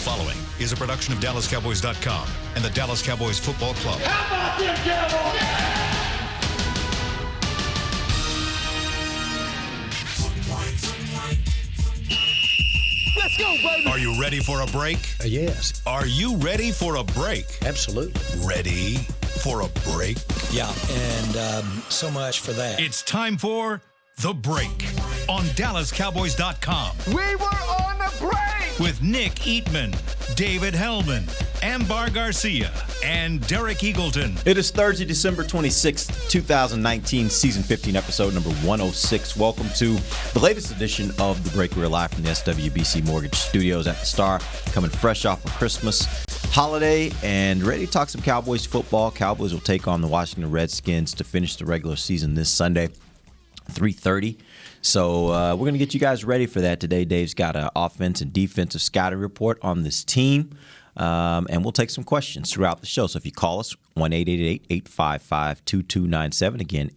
following is a production of DallasCowboys.com and the Dallas Cowboys Football Club. How about them Cowboys? Let's go, baby. Are you ready for a break? Yes. Are you ready for a break? Absolutely. Ready for a break? Yeah, and so much for that. It's time for The Break on DallasCowboys.com. We were on the break. With Nick Eatman, David Hellman, Ambar Garcia, and Derek Eagleton. It is Thursday, December 26th, 2019, Season 15, Episode number 106. Welcome to the latest edition of The Break. We're live from the SWBC Mortgage Studios at the Star, coming fresh off of Christmas holiday and ready to talk some Cowboys football. Cowboys will take on the Washington Redskins to finish the regular season this Sunday, 3:30. So we're going to get you guys ready for that today. Dave's got an offense and defensive scouting report on this team, and we'll take some questions throughout the show. So if you call us, 1-888-855-2297. Again,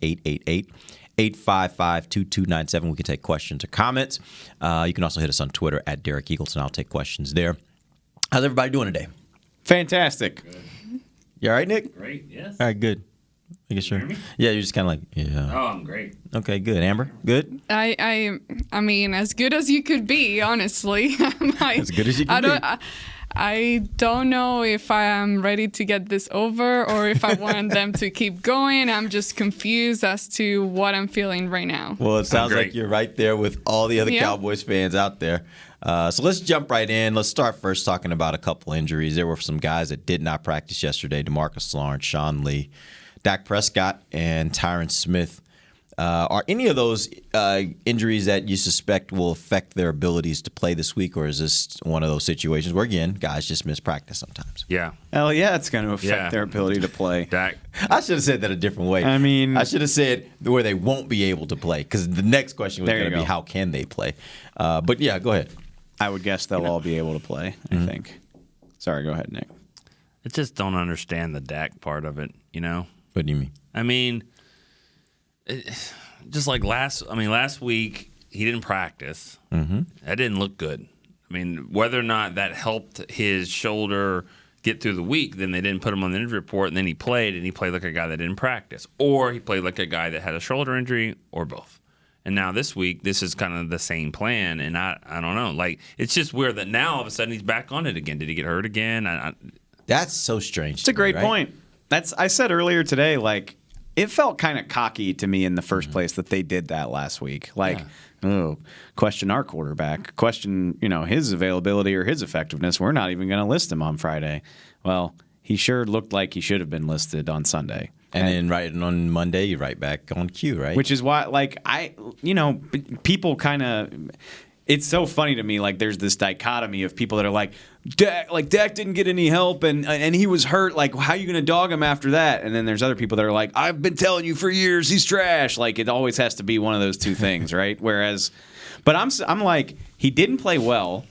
888-855-2297. We can take questions or comments. You can also hit us on Twitter at Derek Eagleton. I'll take questions there. How's everybody doing today? Fantastic. Good. You all right, Nick? Great, yes. All right, good. Making sure. Hear me? Yeah, you're just kind of like, yeah. Oh, I'm great. Okay, good. Amber, good? I mean, as good as you could be, honestly. As good as you can be. I don't know if I am ready to get this over or if I want them to keep going. I'm just confused as to what I'm feeling right now. Well, it sounds like you're right there with all the other Cowboys fans out there. So let's jump right in. Let's start first talking about a couple injuries. There were some guys that did not practice yesterday: DeMarcus Lawrence, Sean Lee, Dak Prescott, and Tyron Smith. Are any of those injuries that you suspect will affect their abilities to play this week, or is this one of those situations where, again, guys just miss practice sometimes? Yeah. Hell yeah, it's going to affect their ability to play. Dak. I should have said that a different way. I mean, I should have said where they won't be able to play, because the next question was going to be how can they play. But yeah, go ahead. I would guess they'll all be able to play, I think. Sorry, go ahead, Nick. I just don't understand the Dak part of it, you know? What do you mean? I mean, just like last week, he didn't practice. Mm-hmm. That didn't look good. I mean, whether or not that helped his shoulder get through the week, then they didn't put him on the injury report, and then he played like a guy that didn't practice. Or he played like a guy that had a shoulder injury, or both. And now this week, this is kind of the same plan, and I don't know. Like, it's just weird that now all of a sudden he's back on it again. Did he get hurt again? That's so strange. It's a great point. I said earlier today, like, it felt kind of cocky to me in the first place that they did that last week. Like, question our quarterback, question, his availability or his effectiveness. We're not even going to list him on Friday. Well, he sure looked like he should have been listed on Sunday. And then right on Monday, you're right back on cue, right? Which is why, people kind of, it's so funny to me. Like, there's this dichotomy of people that are like, Dak didn't get any help and he was hurt. Like, how are you going to dog him after that? And then there's other people that are like, I've been telling you for years he's trash. Like, it always has to be one of those two things, right? Whereas, but I'm like, he didn't play well,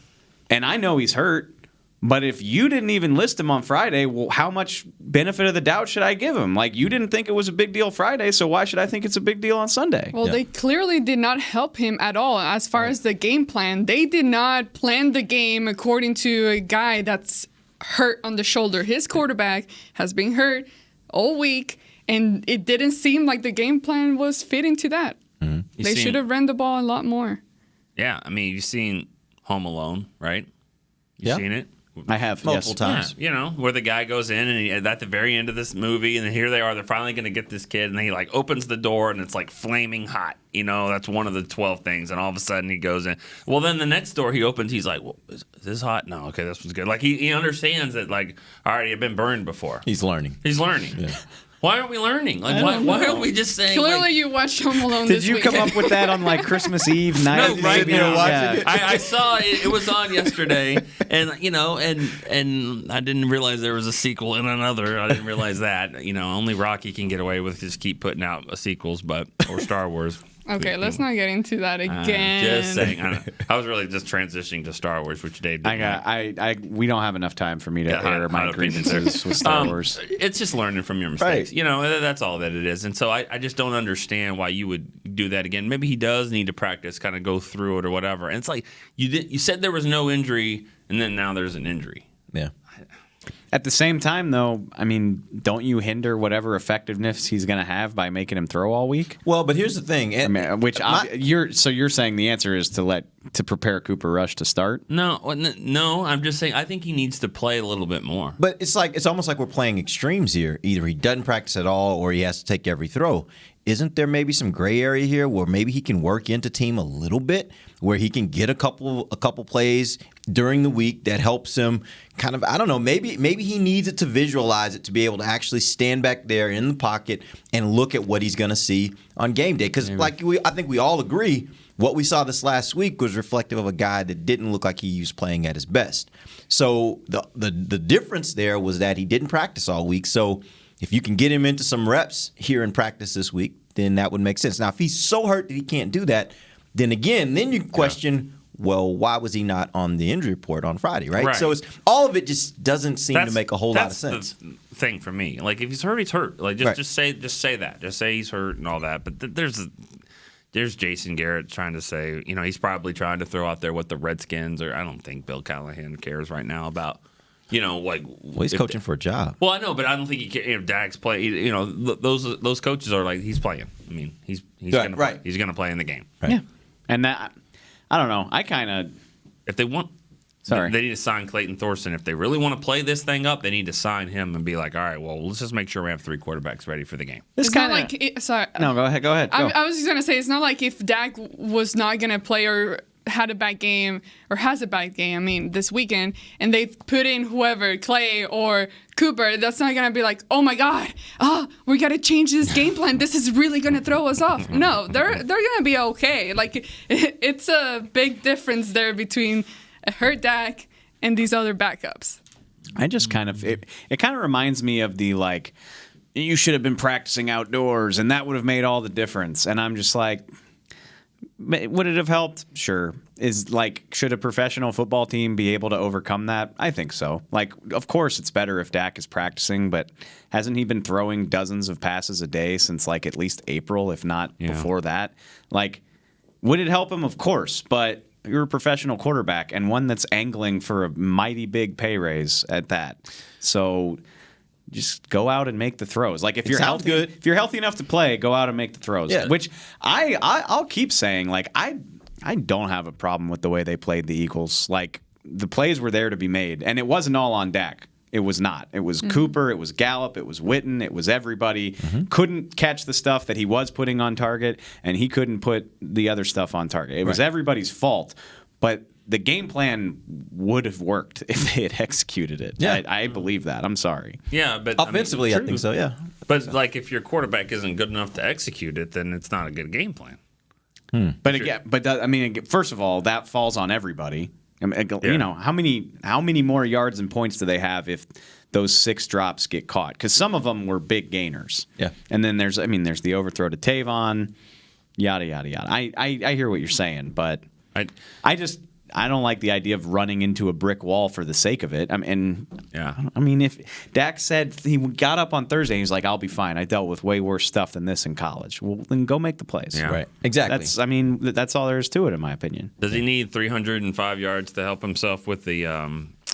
and I know he's hurt. But if you didn't even list him on Friday, well, how much benefit of the doubt should I give him? Like, you didn't think it was a big deal Friday, so why should I think it's a big deal on Sunday? Well, they clearly did not help him at all as far as the game plan. They did not plan the game according to a guy that's hurt on the shoulder. His quarterback has been hurt all week, and it didn't seem like the game plan was fitting to that. Mm-hmm. They should have ran the ball a lot more. Yeah, I mean, you've seen Home Alone, right? You've seen it? I have multiple times. Yeah, where the guy goes in and at the very end of this movie, and then here they are, they're finally going to get this kid, and he like opens the door and it's like flaming hot. That's one of the 12 things, and all of a sudden he goes in. Well, then the next door he opens, he's like, well, is this hot? No, okay, this one's good. Like he understands that, like, all right, you've been burned before. He's learning. Yeah. Why aren't we learning? Like, why aren't we just saying? Clearly, you watched Home Alone. Did you come up with that on like Christmas Eve night? No, right now. Yeah. I saw it. It was on yesterday, and and I didn't realize there was a sequel in another. I didn't realize that. Only Rocky can get away with just keep putting out sequels, or Star Wars. Okay, let's not get into that again. Just saying. I was really just transitioning to Star Wars, which Dave did. We don't have enough time for me to air my grievances with Star Wars. It's just learning from your mistakes. Right. That's all that it is. And so I just don't understand why you would do that again. Maybe he does need to practice, kind of go through it or whatever. And it's like you said there was no injury and then now there's an injury. Yeah. At the same time, though, I mean, don't you hinder whatever effectiveness he's going to have by making him throw all week? Well, but here's the thing. You're saying the answer is to prepare Cooper Rush to start? No, I'm just saying I think he needs to play a little bit more. But it's almost like we're playing extremes here. Either he doesn't practice at all or he has to take every throw. Isn't there maybe some gray area here where maybe he can work into team a little bit, where he can get a couple plays during the week that helps him kind of, I don't know, maybe he needs it to visualize it to be able to actually stand back there in the pocket and look at what he's going to see on game day. Because I think we all agree what we saw this last week was reflective of a guy that didn't look like he was playing at his best. So the difference there was that he didn't practice all week. So if you can get him into some reps here in practice this week, then that would make sense. Now, if he's so hurt that he can't do that, then you question, well, why was he not on the injury report on Friday, right? So all of it just doesn't seem to make a whole lot of sense. That's the thing for me. Like, if he's hurt, he's hurt. Like, just say that. Just say he's hurt and all that. But there's Jason Garrett trying to say, he's probably trying to throw out there what the Redskins I don't think Bill Callahan cares right now about. Well, he's coaching for a job. Well, I know, but I don't think he can. If Dak's playing, those coaches are like, he's playing. I mean, he's going to play. He's going to play in the game. Right. Yeah, and that, I don't know. I kind of, if they want, they need to sign Clayton Thorson. If they really want to play this thing up, they need to sign him and be like, all right, well, let's just make sure we have 3 quarterbacks ready for the game. It's not like sorry. No, go ahead. Go. I was just gonna say it's not like if Dak was not gonna play or had a bad game or has a bad game, this weekend, and they put in whoever, Clay or Cooper, that's not going to be like, oh my God, we got to change this game plan. This is really going to throw us off. No, they're going to be okay. Like, it's a big difference there between a hurt Dak and these other backups. I just kind of, it kind of reminds me of the, like, you should have been practicing outdoors and that would have made all the difference. And I'm just like, would it have helped? Sure. Should a professional football team be able to overcome that? I think so. Like, of course it's better if Dak is practicing, but hasn't he been throwing dozens of passes a day since at least April, if not before that? Like, would it help him? Of course, but you're a professional quarterback and one that's angling for a mighty big pay raise at that. So just go out and make the throws. Like, if you're healthy enough to play, go out and make the throws. Yeah. Which I'll keep saying. Like, I don't have a problem with the way they played the Eagles. Like, the plays were there to be made, and it wasn't all on Dak. It was not. It was Cooper. It was Gallup. It was Witten. It was everybody. Couldn't catch the stuff that he was putting on target, and he couldn't put the other stuff on target. It was everybody's fault, but the game plan would have worked if they had executed it. Yeah. I believe that. I'm sorry. Yeah, but offensively, I think so, yeah. But, if your quarterback isn't good enough to execute it, then it's not a good game plan. But again, first of all, that falls on everybody. How many more yards and points do they have if those 6 drops get caught? Because some of them were big gainers. Yeah. And then there's the overthrow to Tavon, yada yada yada. I hear what you're saying, but I don't like the idea of running into a brick wall for the sake of it. If Dak said he got up on Thursday, he was like, "I'll be fine. I dealt with way worse stuff than this in college." Well, then go make the plays. Yeah. Right. Exactly. That's all there is to it, in my opinion. Does he need 305 yards to help himself with the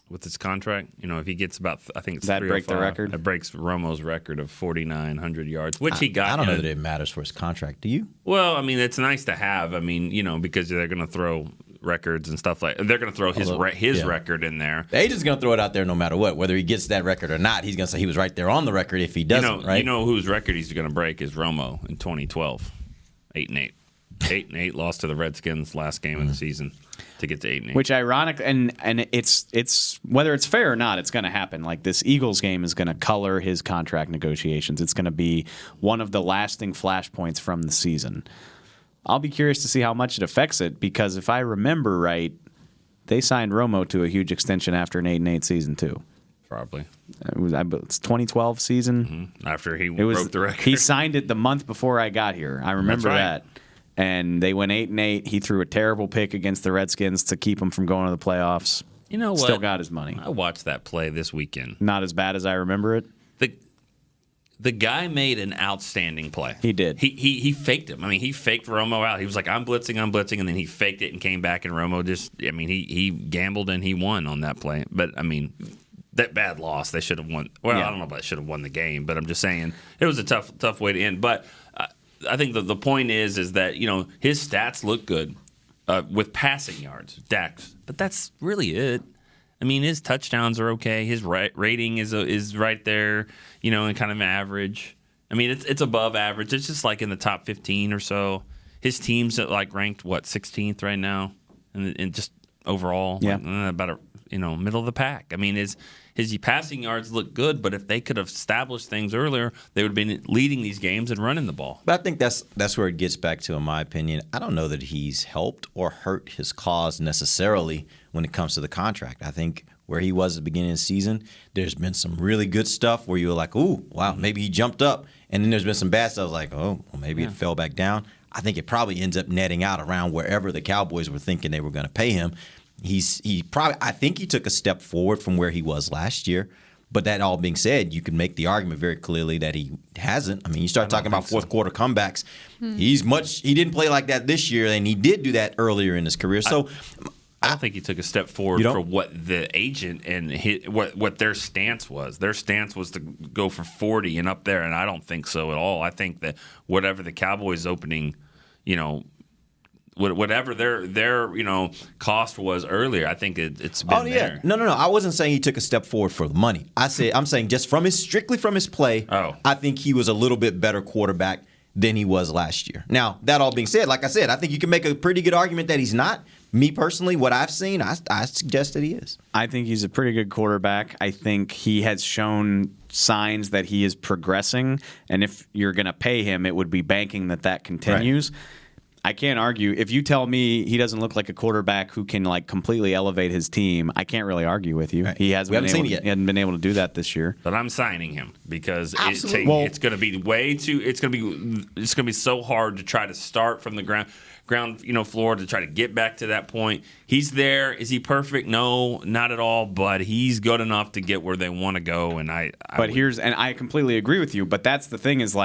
with his contract? If he gets about, I think it's that break the record. That breaks Romo's record of 4,900 yards, which he got. I don't know that it matters for his contract. Do you? Well, it's nice to have. Because they're going to throw records and stuff they're going to throw his record in there. The agent's going to throw it out there no matter what, whether he gets that record or not. He's going to say he was right there on the record if he doesn't. Right? Whose record he's going to break is Romo in 2012, 8-8. 8-8 lost to the Redskins last game of the season to get to 8-8. Which ironic, and it's whether it's fair or not, it's going to happen. Like, this Eagles game is going to color his contract negotiations. It's going to be one of the lasting flashpoints from the season. I'll be curious to see how much it affects it, because if I remember right, they signed Romo to a huge extension after an 8-8 season too. Probably. It's 2012 season. After he broke the record. He signed it the month before I got here. I remember that. And they went 8-8. He threw a terrible pick against the Redskins to keep them from going to the playoffs. You know what? Still got his money. I watched that play this weekend. Not as bad as I remember it. The guy made an outstanding play. He did. He faked him. I mean, he faked Romo out. He was like, I'm blitzing, and then he faked it and came back, and Romo he gambled and he won on that play. But, I mean, that bad loss, they should have won. Well, I don't know if they should have won the game, but I'm just saying it was a tough way to end. But I think the point is that, his stats look good with passing yards, Dak's. But that's really it. I mean, his touchdowns are okay. His rating is right there, and kind of average. I mean, it's above average. It's just like in the top 15 or so. His team's ranked 16th right now, and just overall, about middle of the pack. I mean, his passing yards look good, but if they could have established things earlier, they would have been leading these games and running the ball. But I think that's where it gets back to, in my opinion. I don't know that he's helped or hurt his cause necessarily when it comes to the contract. I think where he was at the beginning of the season, there's been some really good stuff where you were like, ooh, wow, maybe he jumped up. And then there's been some bad stuff like, oh, well, maybe it fell back down. I think it probably ends up netting out around wherever the Cowboys were thinking they were going to pay him. I think he took a step forward from where he was last year. But that all being said, you can make the argument very clearly that he hasn't. I mean, you start talking about fourth quarter comebacks. He didn't play like that this year, and he did do that earlier in his career. So I don't think he took a step forward for what the agent and what their stance was. Their stance was to go for 40 and up there, and I don't think so at all. I think that whatever the Cowboys opening, whatever their cost was earlier, I think it's been there. No. I wasn't saying he took a step forward for the money. I'm saying just strictly from his play. I think he was a little bit better quarterback than he was last year. Now, that all being said, like I said, I think you can make a pretty good argument that he's not. Me personally, what I've seen, I suggest that he is. I think he's a pretty good quarterback. I think he has shown signs that he is progressing, and if you're going to pay him, it would be banking that continues. Right. I can't argue. If you tell me he doesn't look like a quarterback who can completely elevate his team, I can't really argue with you. Right. He hasn't been able to do that this year. But I'm signing him because it's going to be it's going to be so hard to try to start from the ground floor to try to get back to that point. He's there. Is he perfect? No, not at all. But he's good enough to get where they want to go. And I completely agree with you. But that's the thing is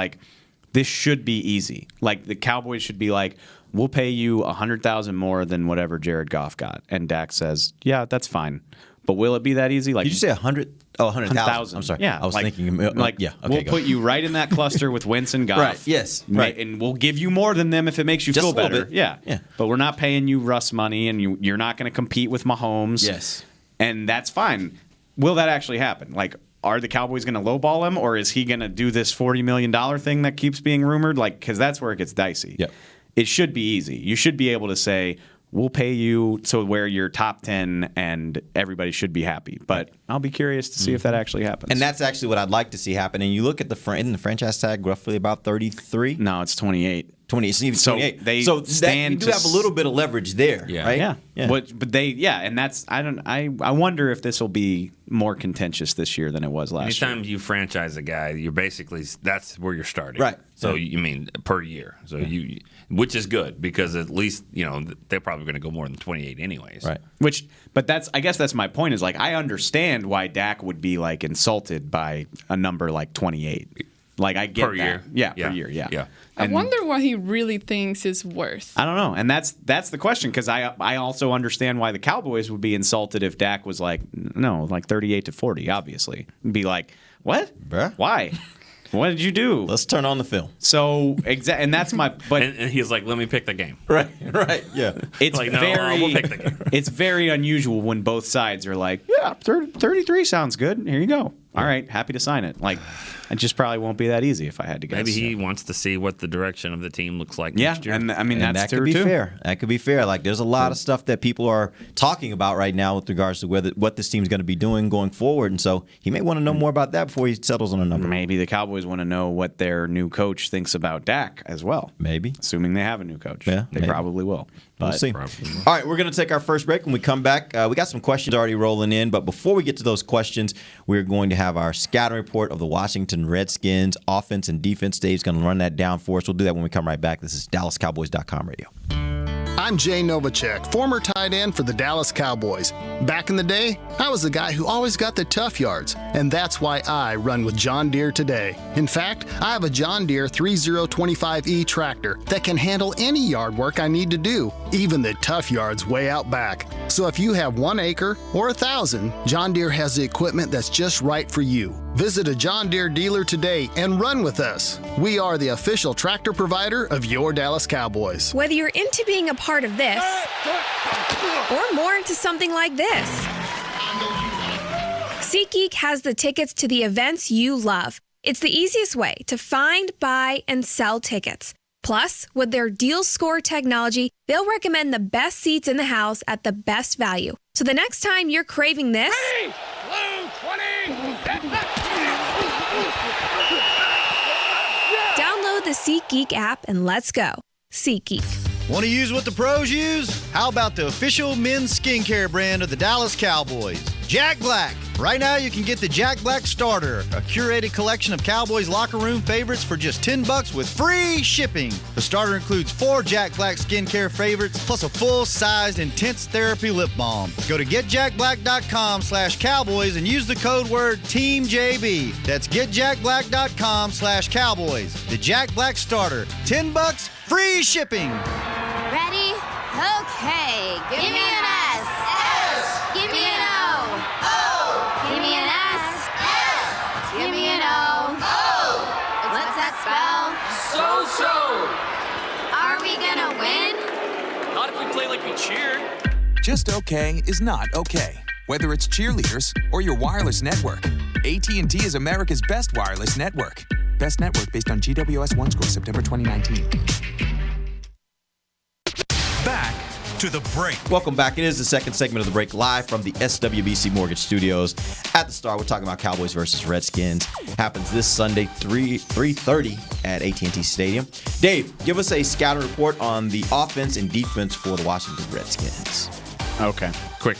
this should be easy. The Cowboys should be we'll pay you $100,000 more than whatever Jared Goff got. And Dak says, yeah, that's fine. But will it be that easy? Did you say 100? Oh, 100,000. I'm sorry. Yeah. I was thinking. Yeah. Okay, we'll put you right in that cluster with Wentz and Goff. Right. Yes. Right. And we'll give you more than them if it makes you feel better. Yeah. But we're not paying you Russ money, and you're not going to compete with Mahomes. Yes. And that's fine. Will that actually happen? Are the Cowboys going to lowball him, or is he going to do this $40 million thing that keeps being rumored? Because that's where it gets dicey. Yep. It should be easy. You should be able to say, we'll pay you so where you're top 10 and everybody should be happy. But I'll be curious to see if that actually happens. And that's actually what I'd like to see happen. And you look at the franchise tag roughly about 33? No, it's 28. 28. So 28. You do have a little bit of leverage there, right? Yeah. But and that's I wonder if this will be more contentious this year than it was last year. Anytime you franchise a guy, you're basically that's where you're starting. Right. So you mean per year. So which is good because at least, they're probably going to go more than 28 anyways. Right. I guess that's my point is I understand why Dak would be insulted by a number like 28. I get per that. Year. Yeah, per year, yeah. I wonder what he really thinks is worth. I don't know. And that's the question because I also understand why the Cowboys would be insulted if Dak was 38 to 40, obviously. Be like, what? Bruh. Why? What did you do? Let's turn on the film. So, and that's my... But and he's like, let me pick the game. Right, yeah. It's we'll pick the game. It's very unusual when both sides are like, yeah, 33 sounds good. Here you go. All right, happy to sign it. It just probably won't be that easy if I had to guess. Maybe he wants to see what the direction of the team looks like next year. And that's that could be fair. That could be fair. There's a lot of stuff that people are talking about right now with regards to what this team's going to be doing going forward. And so he may want to know more about that before he settles on a number. Maybe the Cowboys want to know what their new coach thinks about Dak as well. Maybe. Assuming they have a new coach. Yeah, they probably will. We'll see. All right, we're going to take our first break. When we come back, we got some questions already rolling in. But before we get to those questions, we're going to have our scouting report of the Washington Redskins offense and defense. Dave's going to run that down for us. We'll do that when we come right back. This is DallasCowboys.com radio. I'm Jay Novacek, former tight end for the Dallas Cowboys. Back in the day, I was the guy who always got the tough yards. And that's why I run with John Deere today. In fact, I have a John Deere 3025E tractor that can handle any yard work I need to do, even the tough yards way out back. So if you have 1 acre or 1,000, John Deere has the equipment that's just right for you. Visit a John Deere dealer today and run with us. We are the official tractor provider of your Dallas Cowboys. Whether you're into being a part of this or more into something like this, SeatGeek has the tickets to the events you love. It's the easiest way to find, buy, and sell tickets. Plus, with their deal score technology, they'll recommend the best seats in the house at the best value. So the next time you're craving this, download the SeatGeek app and let's go. SeatGeek. Want to use what the pros use? How about the official men's skincare brand of the Dallas Cowboys, Jack Black? Right now, you can get the Jack Black Starter, a curated collection of Cowboys locker room favorites for just $10 with free shipping. The starter includes 4 Jack Black skincare favorites, plus a full-sized intense therapy lip balm. Go to getjackblack.com/Cowboys and use the code word TEAMJB. That's getjackblack.com/Cowboys. The Jack Black Starter, $10, free shipping. Ready? Okay. Give me an S. S. Give me an O. O. Give me an S. S. Give me an O. O. What's that spell? So. Are we gonna win? Not if we play like we cheered. Just okay is not okay. Whether it's cheerleaders or your wireless network, AT&T is America's best wireless network. Best network based on GWS One score September 2019. Back to the break. Welcome back. It is the second segment of the break, live from the SWBC Mortgage Studios at the Star. We're talking about Cowboys versus Redskins. Happens this Sunday, 3:30 at AT&T Stadium. Dave, give us a scouting report on the offense and defense for the Washington Redskins. Okay, quick.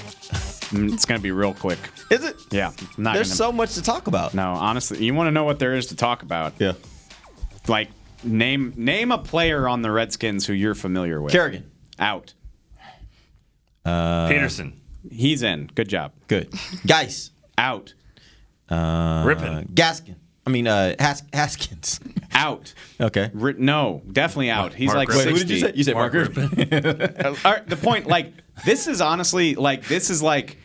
It's going to be real quick. Is it? Yeah. There's so much to talk about. No, honestly, you want to know what there is to talk about? Yeah. Like, name a player on the Redskins who you're familiar with. Kerrigan. Out. Peterson. He's in. Good job. Good. Geis. Out. Rippon. Gaskin. Haskins. Out. Okay. No, definitely out. He's Mark like Rippon. 60. Who did you say? You said Mark Rippon. All right, the point, this is honestly, this is like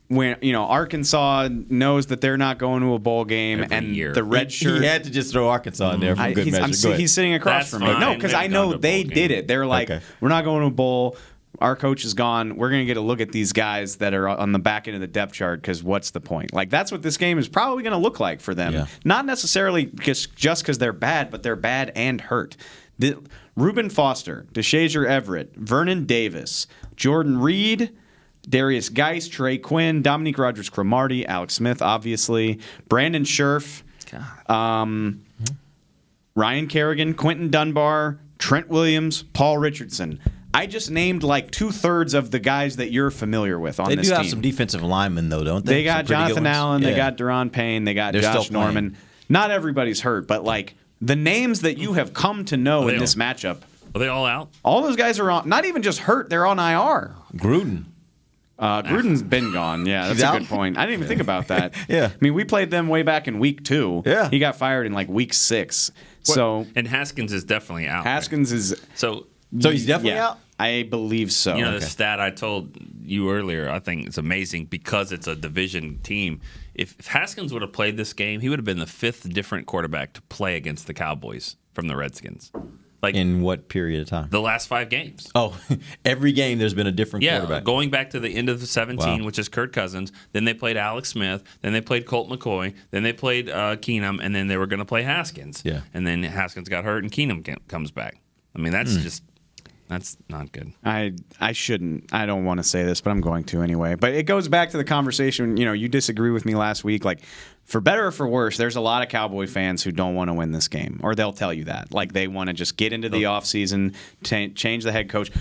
when, Arkansas knows that they're not going to a bowl game Every and year. the red shirt. He had to just throw Arkansas in there for good measure. He's sitting across That's from me. fine. No, because They've I gone know to a they bowl did game. it. They're like, Okay. we're not going to a bowl. Our coach is gone. We're going to get a look at these guys that are on the back end of the depth chart because what's the point? That's what this game is probably going to look like for them. Yeah. Not necessarily just because they're bad, but they're bad and hurt. Reuben Foster, DeShazier Everett, Vernon Davis, Jordan Reed, Darius Geis, Trey Quinn, Dominique Rodgers-Cromartie, Alex Smith, obviously, Brandon Scherf, Ryan Kerrigan, Quentin Dunbar, Trent Williams, Paul Richardson. I just named 2/3 of the guys that you're familiar with on this team. They do have some defensive linemen, though, don't they? They got Jonathan Allen, they got Deron Payne, they got Josh Norman. Not everybody's hurt, but the names that you have come to know in this matchup. Are they all out? All those guys are on, not even just hurt, they're on IR. Gruden. Gruden's been gone. Yeah, that's a good point. I didn't even think about that. Yeah. I mean, we played them way back in week 2. Yeah. He got fired in week 6. And Haskins is definitely out. Haskins is. So he's definitely out? I believe so. The stat I told you earlier, I think it's amazing because it's a division team. If Haskins would have played this game, he would have been the 5th different quarterback to play against the Cowboys from the Redskins. In what period of time? The last 5 games. Oh, every game there's been a different quarterback. Going back to the end of the 17, which is Kirk Cousins. Then they played Alex Smith. Then they played Colt McCoy. Then they played Keenum. And then they were going to play Haskins. Yeah. And then Haskins got hurt and Keenum comes back. I mean, that's that's not good. I shouldn't. I don't want to say this, but I'm going to anyway. But it goes back to the conversation. You disagree with me last week. For better or for worse, there's a lot of Cowboy fans who don't want to win this game, or they'll tell you that. They want to just get into the offseason, change the head coach.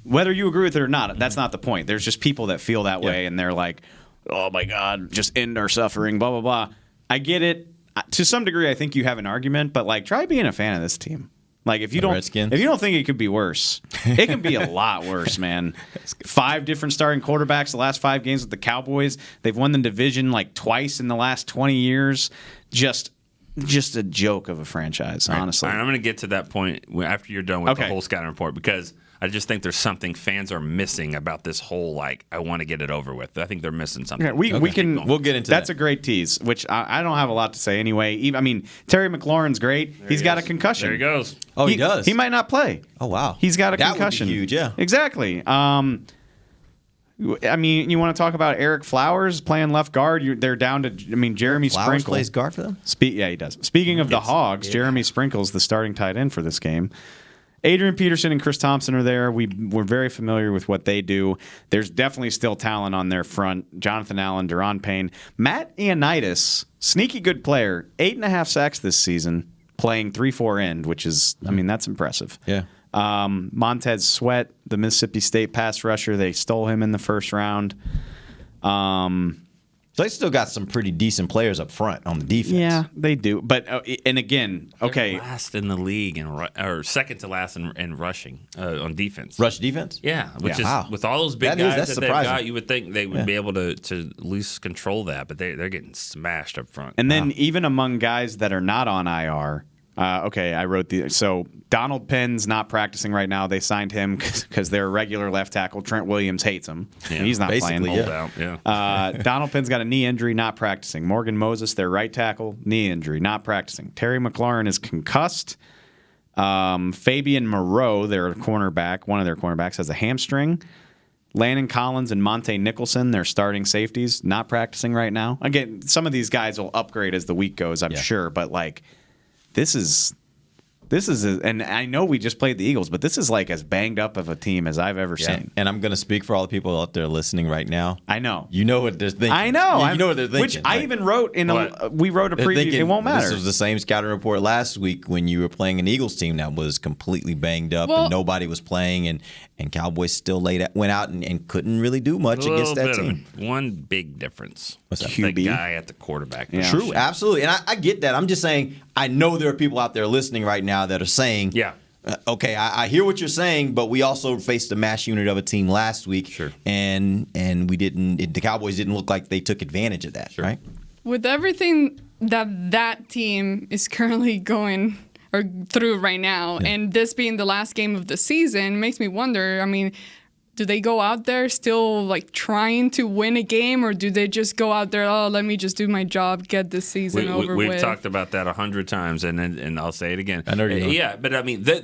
Whether you agree with it or not, that's not the point. There's just people that feel that way, and they're like, oh, my God, just end our suffering, blah, blah, blah. I get it. To some degree, I think you have an argument, but, try being a fan of this team. Like if you Redskins? don't think it could be worse, it can be a lot worse, man. 5 different starting quarterbacks the last 5 games with the Cowboys. They've won the division like twice in the last 20 years. Just a joke of a franchise, honestly. All right, I'm going to get to that point after you're done with the whole scouting report because I just think there's something fans are missing about this whole like I want to get it over with. I think they're missing something. Okay, we'll get into that's a great tease, which I don't have a lot to say anyway. I mean, Terry McLaurin's great. He's got a concussion. There he goes. Oh, he does. He might not play. Oh, wow. He's got a that concussion. Would be huge, yeah. Exactly. I mean, you want to talk about Eric Flowers playing left guard? They're down to, Jeremy Flowers Sprinkle. plays guard for them? Yeah, he does. Speaking of the Hogs, Jeremy Sprinkle's the starting tight end for this game. Adrian Peterson and Chris Thompson are there. We're very familiar with what they do. There's definitely still talent on their front. Jonathan Allen, Deron Payne. Matt Ioannidis, sneaky good player. 8.5 sacks this season, playing 3-4 end, which is, that's impressive. Yeah. Montez Sweat, the Mississippi State pass rusher, they stole him in the first round. So they still got some pretty decent players up front on the defense. Yeah, they do. But and again, okay, They're last in the league or second to last in rushing on defense. Rush defense? Yeah, which is Wow. with all those big That's guys that they've surprising. got, you would think they would be able to at least control that, but they're getting smashed up front. And then even among guys that are not on IR, I wrote so Donald Penn's not practicing right now. They signed him because their regular left tackle Trent Williams hates him. Yeah, He's not playing. Donald Penn's got a knee injury, not practicing. Morgan Moses, their right tackle, knee injury, not practicing. Terry McLaurin is concussed. Fabian Moreau, their cornerback, one of their cornerbacks, has a hamstring. Landon Collins and Monte Nicholson, their starting safeties, not practicing right now. Again, some of these guys will upgrade as the week goes, I'm sure, but like this is and I know we just played the Eagles, but this is like as banged up of a team as I've ever seen. And I'm going to speak for all the people out there listening right now. I know. You know what they're thinking. I know. You know what they're thinking. Which I even wrote we wrote a They're preview. thinking, It won't matter. This was the same scouting report last week when you were playing an Eagles team that was completely banged up and nobody was playing, and Cowboys still went out and couldn't really do much against that team. One big difference. What's that? The guy at the quarterback. Yeah. True, absolutely. And I get that. I'm just saying, I know there are people out there listening right now that are saying, okay, I hear what you're saying, but we also faced a mass unit of a team last week. Sure. And we didn't, the Cowboys didn't look like they took advantage of that, right? With everything that team is currently going or through right now, and this being the last game of the season, makes me wonder, do they go out there still like trying to win a game, or do they just go out there, let me just do my job, get this season over with? We've talked about that 100 times, and I'll say it again. I know you know. Yeah, but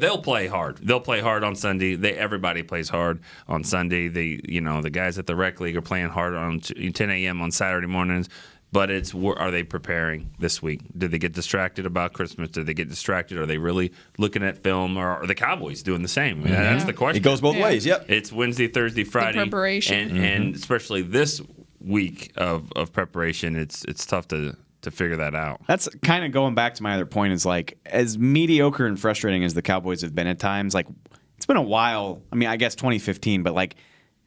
they'll play hard. They'll play hard on Sunday. Everybody plays hard on Sunday. The guys at the rec league are playing hard on 10 a.m. on Saturday mornings. But are they preparing this week? Did they get distracted about Christmas? Did they get distracted? Are they really looking at film? Or are the Cowboys doing the same? That's the question. It goes both ways, yep. It's Wednesday, Thursday, Friday. The preparation. And especially this week of preparation, it's tough to figure that out. That's kind of going back to my other point is like as mediocre and frustrating as the Cowboys have been at times, like it's been a while. I guess 2015, but like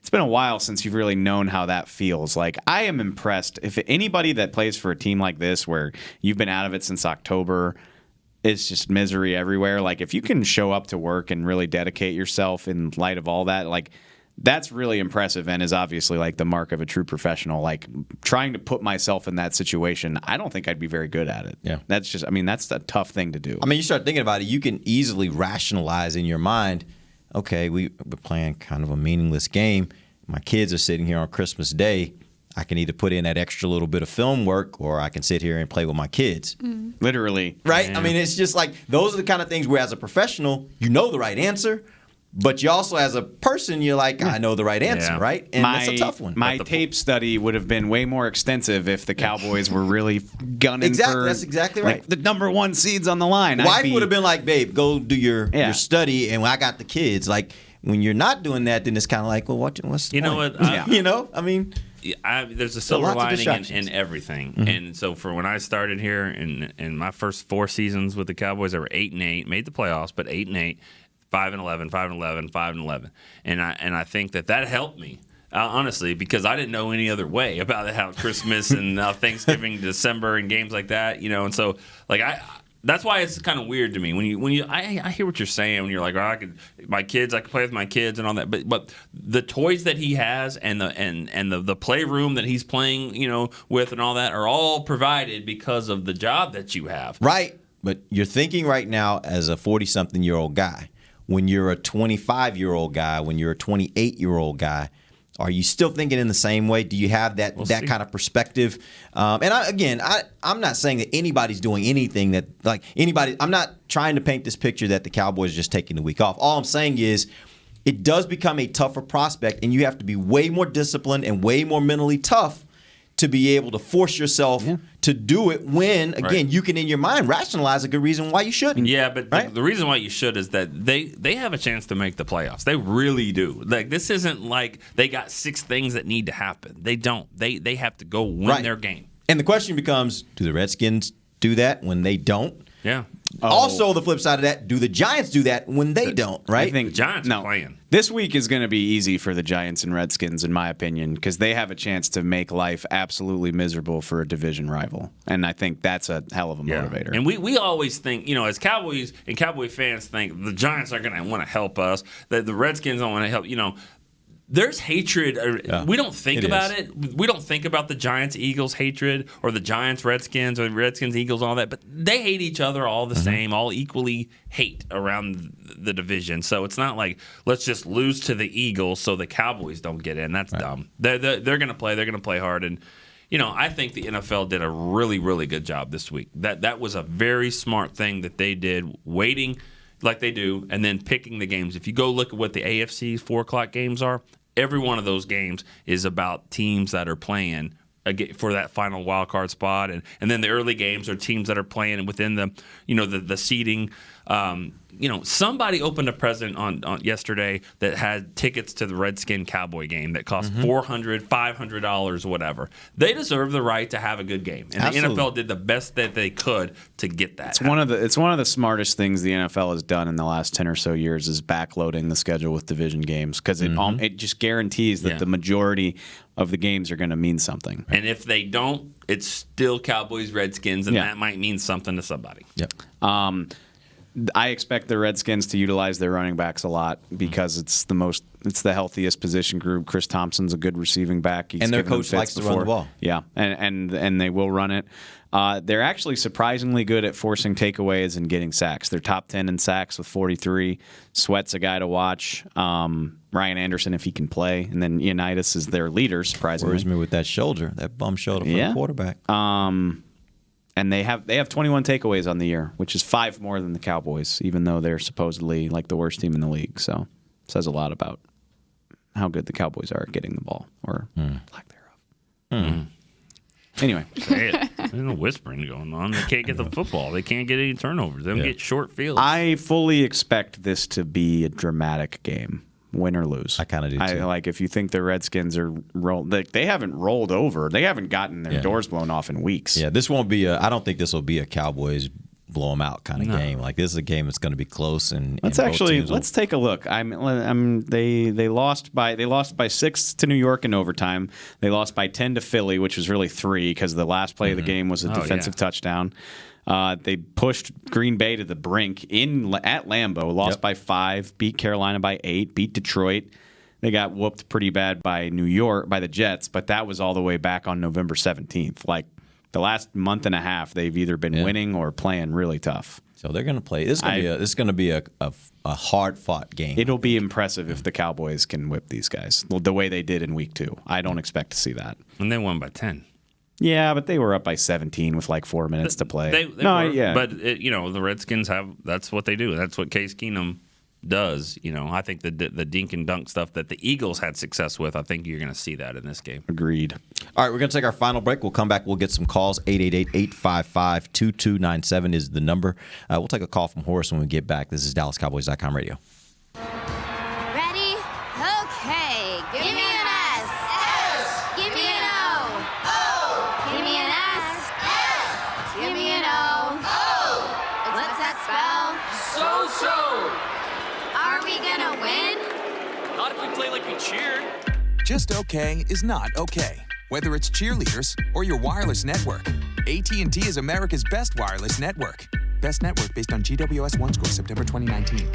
it's been a while since you've really known how that feels. Like, I am impressed. If anybody that plays for a team like this where you've been out of it since October, it's just misery everywhere. Like, if you can show up to work and really dedicate yourself in light of all that, like, that's really impressive and is obviously, like, the mark of a true professional. Like, trying to put myself in that situation, I don't think I'd be very good at it. Yeah. That's just, that's a tough thing to do. You start thinking about it, you can easily rationalize in your mind, okay, we're playing kind of a meaningless game. My kids are sitting here on Christmas Day. I can either put in that extra little bit of film work or I can sit here and play with my kids. Literally. Right? Yeah. It's just like those are the kind of things where as a professional, you know the right answer. But you also, as a person, you're like, I know the right answer, right? And that's a tough one. My tape study would have been way more extensive if the Cowboys were really gunning for that's exactly right. Like, the number one seeds on the line. Wife would have been like, babe, go do your study, and I got the kids. Like, when you're not doing that, then it's kind of like, well, what's the point? You know what? There's a silver lining in everything. Mm-hmm. And so for when I started here in my first 4 seasons with the Cowboys, they were 8-8, made the playoffs, but 8-8. 5-11, 5-11, 5-11, and I think that helped me honestly because I didn't know any other way about how Christmas and Thanksgiving, December, and games like that, and so like That's why it's kind of weird to me I hear what you're saying when you're like, I could play with my kids and all that, but the toys that he has and the playroom that he's playing, with and all that are all provided because of the job that you have. Right, but you're thinking right now as a 40-something-year-old guy. When you're a 25-year-old guy, when you're a 28-year-old guy, are you still thinking in the same way? Do you have that kind of perspective? I'm not saying that anybody's doing anything that I'm not trying to paint this picture that the Cowboys are just taking the week off. All I'm saying is it does become a tougher prospect, and you have to be way more disciplined and way more mentally tough to be able to force yourself to do it when, again, you can in your mind rationalize a good reason why you shouldn't. Yeah, but the reason why you should is that they have a chance to make the playoffs. They really do. Like, this isn't like they got 6 things that need to happen. They don't. They have to go win their game. And the question becomes, do the Redskins do that when they don't? Yeah. Also, the flip side of that, do the Giants do that when they don't, right? I think the Giants are playing. This week is going to be easy for the Giants and Redskins, in my opinion, because they have a chance to make life absolutely miserable for a division rival. And I think that's a hell of a motivator. And we always think, as Cowboys and Cowboy fans think the Giants are going to want to help us, that the Redskins don't want to help, There's hatred. We don't think about it. We don't think about the Giants-Eagles hatred or the Giants-Redskins or the Redskins-Eagles, all that. But they hate each other all the same, all equally hate around the division. So it's not like, let's just lose to the Eagles so the Cowboys don't get in. That's dumb. They're going to play. They're going to play hard. And, I think the NFL did a really, really good job this week. That was a very smart thing that they did, waiting like they do and then picking the games. If you go look at what the AFC's 4 o'clock games are, every one of those games is about teams that are playing for that final wild card spot, and then the early games are teams that are playing within the the seeding. Somebody opened a present on yesterday that had tickets to the Redskin Cowboy game that cost $400, $500, whatever. They deserve the right to have a good game, and the NFL did the best that they could to get that. It's one of the smartest things the NFL has done in the last 10 or so years is backloading the schedule with division games, because it just guarantees that the majority of the games are going to mean something. And if they don't, it's still Cowboys, Redskins, and that might mean something to somebody. Yep. I expect the Redskins to utilize their running backs a lot because it's the healthiest position group. Chris Thompson's a good receiving back. And their coach likes to run the ball. Yeah, and they will run it. They're actually surprisingly good at forcing takeaways and getting sacks. They're top 10 in sacks with 43. Sweat's a guy to watch. Ryan Anderson, if he can play. And then Ioannidis is their leader, surprisingly. Worries me with that shoulder, that bum shoulder for the quarterback. And they have 21 takeaways on the year, which is 5 more than the Cowboys, even though they're supposedly like the worst team in the league. So it says a lot about how good the Cowboys are at getting the ball, or lack thereof. Anyway. There's no whispering going on. They can't get the football. They can't get any turnovers. They don't get short fields. I fully expect this to be a dramatic game, win or lose. I kind of do too. Like, if you think the Redskins are they haven't rolled over. They haven't gotten their doors blown off in weeks. Yeah, this won't be I don't think this will be a Cowboys blow them out kind of game. Like, this is a game that's going to be close. And let's take a look. They lost by 6 to New York in overtime. They lost by 10 to Philly, which was really 3 because the last play of the game was a defensive touchdown. They pushed Green Bay to the brink at Lambeau, lost by 5, beat Carolina by 8, beat Detroit. They got whooped pretty bad by New York, by the Jets, but that was all the way back on November 17th. Like, the last month and a half, they've either been winning or playing really tough. So they're going to play. This is going to be a hard-fought game. It'll be impressive if the Cowboys can whip these guys the way they did in Week 2. I don't expect to see that. And they won by 10. Yeah, but they were up by 17 with like 4 minutes to play. They were, but the Redskins that's what they do. That's what Case Keenum does. I think the dink and dunk stuff that the Eagles had success with, I think you're going to see that in this game. Agreed. All right, we're going to take our final break. We'll come back. We'll get some calls. 888-855-2297 is the number. We'll take a call from Horace when we get back. This is DallasCowboys.com radio. Ready? Okay. Give me an S. S. Give me an O. O. Give me an S. S. Give me an O. O. What's that spell? So. Are we gonna win? Not if we play like we cheered. Just okay is not okay. Whether it's cheerleaders or your wireless network, AT&T is America's best wireless network. Best network based on GWS 1 score, September 2019.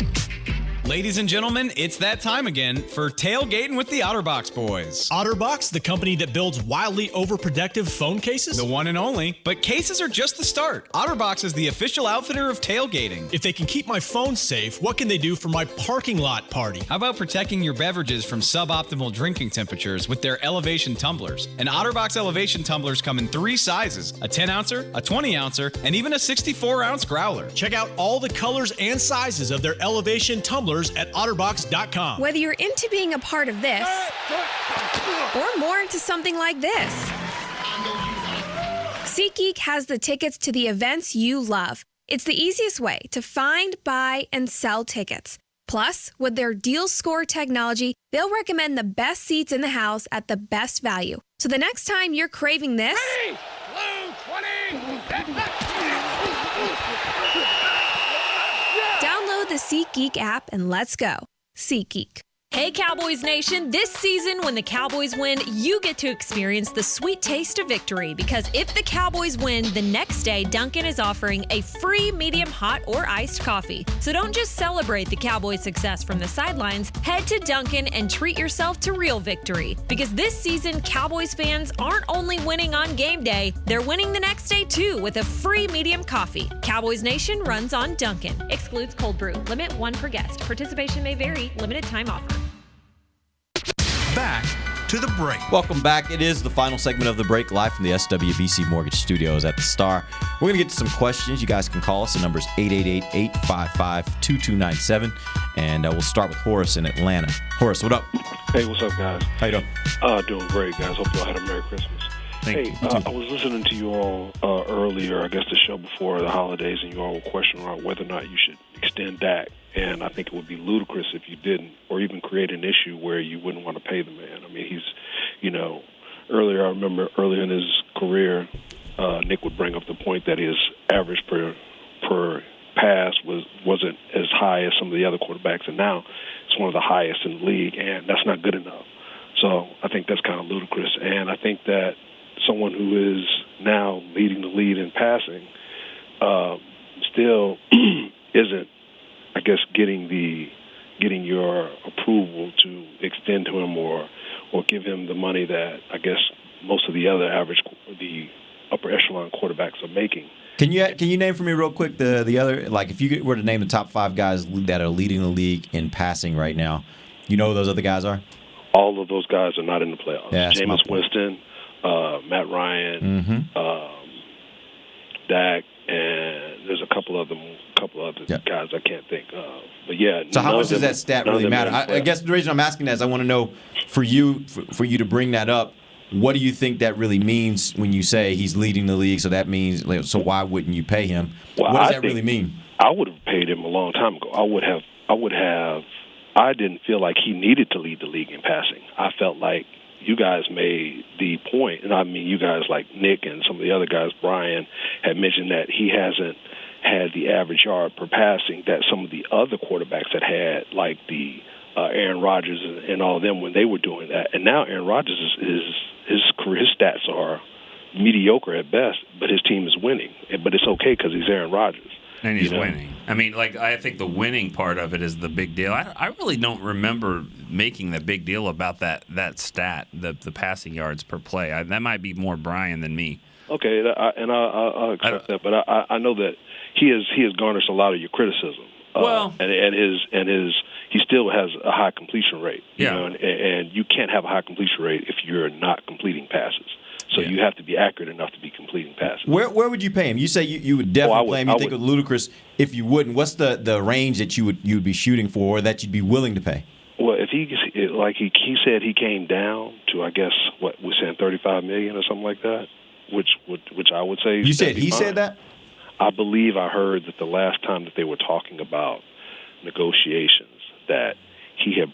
Ladies and gentlemen, it's that time again for Tailgating with the OtterBox Boys. OtterBox, the company that builds wildly overprotective phone cases? The one and only. But cases are just the start. OtterBox is the official outfitter of tailgating. If they can keep my phone safe, what can they do for my parking lot party? How about protecting your beverages from suboptimal drinking temperatures with their elevation tumblers? And OtterBox elevation tumblers come in 3 sizes: a 10-ouncer, a 20-ouncer, and even a 64-ounce growler. Check out all the colors and sizes of their elevation tumblers at otterbox.com. Whether you're into being a part of this or more into something like this, SeatGeek has the tickets to the events you love. It's the easiest way to find, buy, and sell tickets. Plus, with their deal score technology, they'll recommend the best seats in the house at the best value. So the next time you're craving this, download the SeatGeek app and let's go. SeatGeek. Hey Cowboys Nation, this season when the Cowboys win, you get to experience the sweet taste of victory, because if the Cowboys win, the next day Dunkin' is offering a free medium hot or iced coffee. So don't just celebrate the Cowboys' success from the sidelines, head to Dunkin' and treat yourself to real victory, because this season Cowboys fans aren't only winning on game day, they're winning the next day too with a free medium coffee. Cowboys Nation runs on Dunkin'. Excludes cold brew. Limit 1 per guest. Participation may vary. Limited time offer. Back to the break. Welcome back. It is the final segment of the break, live from the SWBC Mortgage Studios at the Star. We're going to get to some questions. You guys can call us. The number is 888-855-2297. And we'll start with Horace in Atlanta. Horace, what up? Hey, what's up, guys? How you doing? Doing great, guys. Hope you all had a Merry Christmas. Thank you. I was listening to you all earlier, I guess the show before the holidays, and you all were questioning around whether or not you should extend Dak. And I think it would be ludicrous if you didn't, or even create an issue where you wouldn't want to pay the man. I mean, he's, earlier, I remember earlier in his career, Nick would bring up the point that his average per pass wasn't as high as some of the other quarterbacks, and now it's one of the highest in the league, and that's not good enough. So I think that's kind of ludicrous. And I think that someone who is now leading the lead in passing still isn't, I guess, getting your approval to extend to him or give him the money that I guess most of the other the upper echelon quarterbacks are making. Can you name for me real quick the other, like if you were to name the top 5 guys that are leading the league in passing right now, you know who those other guys are? All of those guys are not in the playoffs. Yeah, Jameis Winston, Matt Ryan, Dak, and there's a couple other guys I can't think of. But yeah. So how much does that stat really matter? I guess the reason I'm asking that is I want to know for you to bring that up. What do you think that really means when you say he's leading the league? So that means, so why wouldn't you pay him? Well, what does that really mean? I would have paid him a long time ago. I didn't feel like he needed to lead the league in passing. I felt like you guys made the point, and I mean you guys like Nick and some of the other guys, Brian, had mentioned that he hasn't had the average yard per passing that some of the other quarterbacks had, like the Aaron Rodgers and all of them when they were doing that. And now Aaron Rodgers his stats are mediocre at best, but his team is winning. But it's okay because he's Aaron Rodgers. And he's winning. I mean, I think the winning part of it is the big deal. I really don't remember making the big deal about that stat, the passing yards per play. That might be more Brian than me. Okay, I'll accept that. But I know that he has garnished a lot of your criticism. He still has a high completion rate. And you can't have a high completion rate if you're not completing passes. So you have to be accurate enough to be completing passes. Where would you pay him? You say you would definitely play him. You think it was ludicrous if you wouldn't. What's the range that you would be shooting for, or that you'd be willing to pay? Well, if he said he came down to, I guess what we're saying, $35 million or something like that, which I would say. You said he said that? I believe I heard that the last time that they were talking about negotiations that him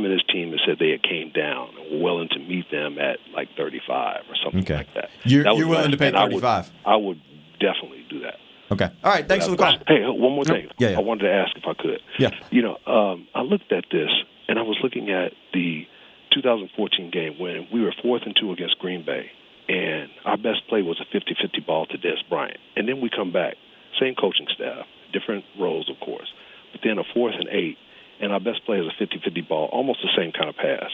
and his team had said they had came down and were willing to meet them at like 35 or something like that. You're willing to pay 35? I would definitely do that. Okay. All right. Thanks for the call. Hey, one more thing. Yeah. I wanted to ask if I could. Yeah. I looked at this and I was looking at the 2014 game when we were 4th and 2 against Green Bay, and our best play was a 50-50 ball to Des Bryant, and then we come back same coaching staff, different roles, of course. But then a 4th and 8, and our best play is a 50-50 ball, almost the same kind of pass.